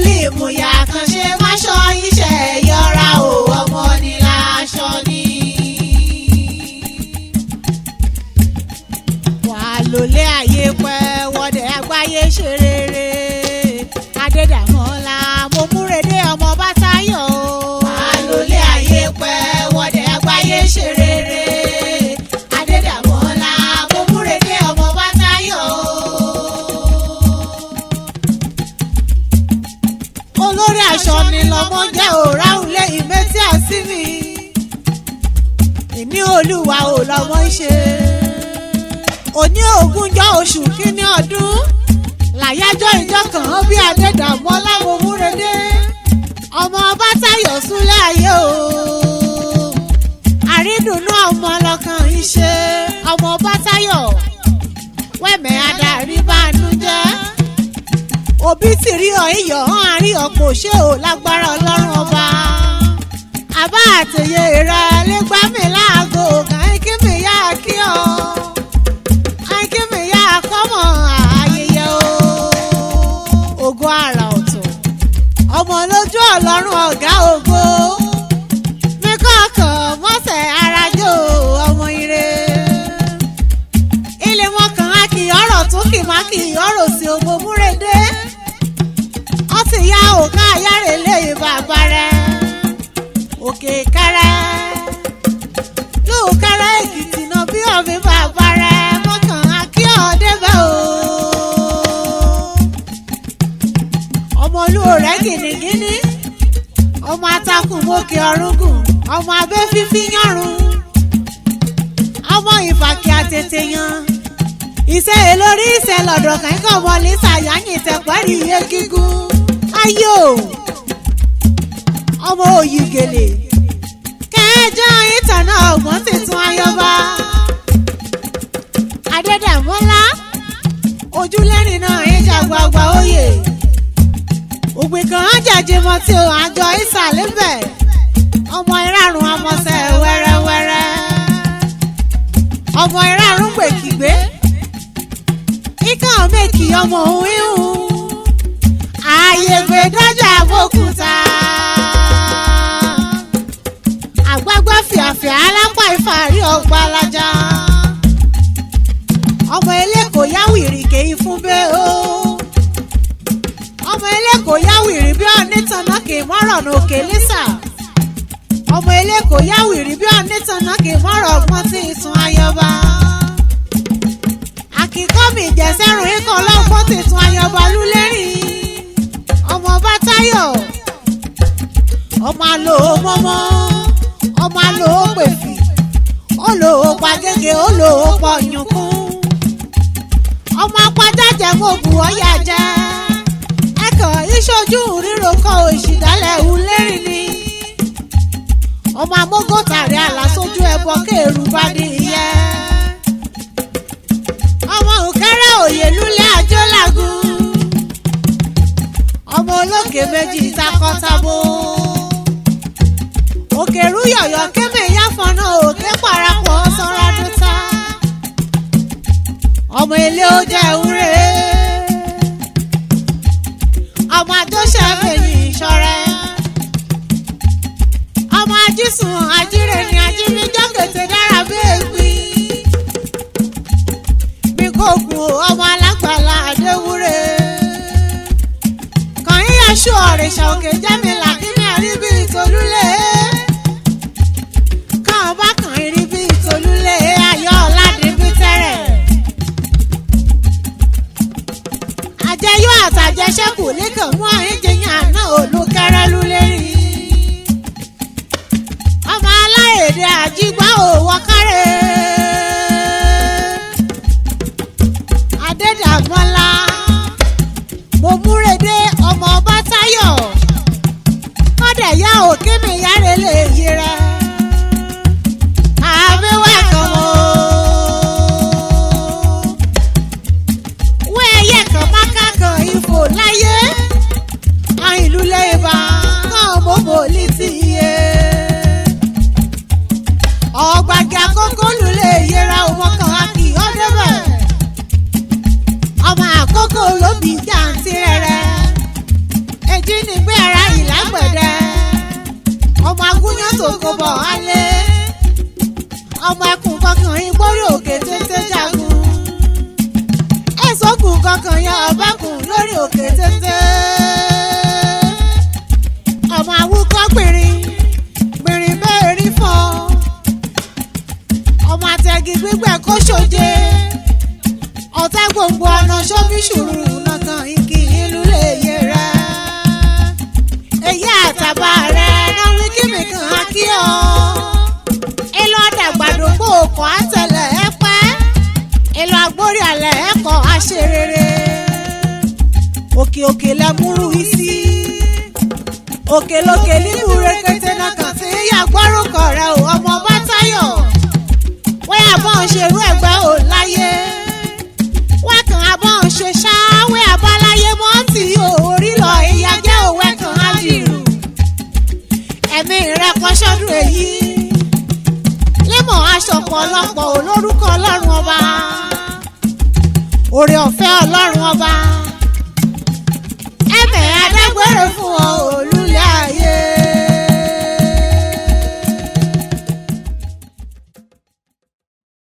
fílíìmù yà kan ṣe máṣọ iṣẹ́ yọra o ọmọ ní láṣọ ni. wàá lólé ayé pẹ́ wọ́dẹ̀ àgbáyé ṣe rere Adédàmọ́lá Momurede ọmọ Obatayo. wàá lólé ayé pẹ́ wọ́dẹ̀ àgbáyé ṣe rere Adédàmọ́lá Momurede ọmọ Obatayo. olórí aṣọ ni lọmọ jẹ́ òráùlé ìmẹ́tí àsìmí ìní olúwa ò lọmọ ṣe. òní ogúnjọ́ oṣù kínní ọdún làyájọ́ ìjọ kan bí Adédàmọ́lá Momurede ọmọ Obatayo súnlé ayé o. àrídùnnú ọmọ ọlọ́kàn iṣẹ́ ọmọ Obatayo wẹ́mẹ̀ adarí bánú jẹ́. òbí ti rí ọ iyọ̀ hàn àrí ọ̀pọ̀ ṣé ò lágbára ọlọ́run ọba. àbá àtẹ̀yẹ rẹ lẹ́gbà mi láago kàn kí mi yá kí ọ. kí mi yá kọ́mọ ayẹyẹ o. ògo àrà ọ̀tọ̀ ọmọ lójú ọlọ́run ọ̀gá ògo. mi kọ̀ọ̀kan mọ́sẹ̀ arajó ọmọ ire. ilé wọn kàn á kì í ọ̀rọ̀ tún kì má kì í ọ̀rọ̀ sí Momurede. wọ́n sì yá òkà ayáre lé bàbá rẹ̀ òkè kẹrẹ lóòkẹrẹ Èkìtì náà bí ọ̀mí bàbá rẹ̀ mọ́kàn akíọ̀ débẹ̀ o. ọmọ olúorẹ́ gìnìgìnì ọmọ atakùn mọ́kè ọ̀rúngùn ọmọ abẹ́ fífí yànrún ọmọ ìfàkì àtètè yan iṣẹ́ èlórí iṣẹ́ lọ́dọ̀ kẹ́kọ̀ọ́ ọmọ lisa yanyin tẹ̀pẹ́rì iye gígùn ayò ọmọ òyìgèlè kẹjọ ìtànà ọgbọ́n tuntun ayọba Adédàmọ́lá ojúlẹ́rìn náà ìjà gbàgbà oyè ògbìn kan jàjẹmọ tí o àjọ ìsàlẹ̀bẹ̀ ọmọ ìràrùn ọmọọṣẹ wẹ́rẹ́wẹ́rẹ́ ọmọ ìràrùn gbèkìgbé ikán mẹ́kì ọmọ òun ìhùn ààyè gbèdájà àbókúta àgbàgbà fìàfìà alápá ìfàrí ọgbà alájà ọmọ eléko yáwìrì kéyìn fún bẹ́ẹ̀ o ọmọ eléko yáwìrì bí ọ̀nìtànà kì í mọ́rọ̀ n'òkè lísà ọmọ eléko yáwìrì bí ọ̀nìtànà kì í mọ́rọ̀ ọgbọ́n tí ìtún ayọba àkìkọ́ mi ìjẹsẹ́rùn ikọ̀ ọlọ́gbọ́n tí ìtún ayọba lúlẹ́rìn ọmọ Obatayo ọmọ àlò mọ́mọ́ ọmọ àlò pèfì olò pàgẹ́gẹ́ olò pọ̀ yùnkún ọmọ apájájẹ mọ́bù ọ̀yà jẹ́ ẹ̀kọ́ ìṣojú ríro kọ́ òṣìdálẹ̀ ìwúlẹ́rìn ni ọmọ amógótàrí àlàsójú ẹbọ kéèrú bá ní iyẹ́ ọmọ òkèrè òye lúlẹ̀ àjọlágún ọmọ olókè méjì takọtabo òkèrú yọ̀yọ̀ kémè yáfọ̀nà òkè parapọ̀ sọ́ra dúta ọmọ ilé ó jẹ́ ewúrẹ́ ọmọ àjọṣe fèyí ìṣọ̀rẹ́ ọmọ ajísùn ajíre ni ajínigbọ́ kètè dára béègbì bí kò kú ọmọ alágbàlá adéwúrẹ́ kàn yín aṣọ ọ̀rẹ́ṣà òkè jẹ́mìlá kí ní àríbí ìtòlúlé kàn bá kàn rí bí ìtòlúlé ayọ̀ ọ̀làdìbí tẹ́rẹ̀ àjẹyọ̀ àtàjẹsẹ́kù lẹ́kàn mú àyíjẹyàn náà olùkẹ́rẹ́ lúlẹ́rì ọmọ aláyèdè àjígbá òwò kárẹ̀ Adédàmọ́lá Momurede ọmọ Obatayo kọ́dà yá òkè mi yára lè yí rẹ̀ àbíwá kan mọ́ wọ́n ẹyẹ kan máká kan ìfò láyé àìlú lẹ́yìnbá kan mọ́mọ́ létí iye ọ̀gbàgì àkókò lulẹ̀ yẹra ọmọ kan á kì í ọ́dẹ́bẹ̀ ọmọ àkókò lóbi jàǹtí rẹ̀ èjì bàbá rẹ̀ náà wí kí mi kàn á kí ọ. èlò àdàgbàdògbò kọ́ àtẹlẹ̀ ẹ pẹ́ èlò àgbórí àlẹ́ ẹ̀kọ́ àṣerere. òkè òkè lẹ́múrú isi òkè lókè nínú rekete náà kàn sí yàgbọ́rùkọ rẹ̀ ò ọmọ Obatayo. wẹ́ àbọ̀ ń ṣerú ẹ̀gbẹ́ ò láyé wẹ́ kàn àbọ̀ ń ṣe ṣá wẹ́ àbáláyé mọ́tì orí lọ ìyá jẹ́ òwe kan á dìrù. ẹ̀mí rẹ̀ kọ́ sọ́dún èyí lémọ̀ aṣọ pọ̀lọpọ̀ olórúkọ ọlọ́run ọba. oore ọ̀fẹ́ ọlọ́run ọba.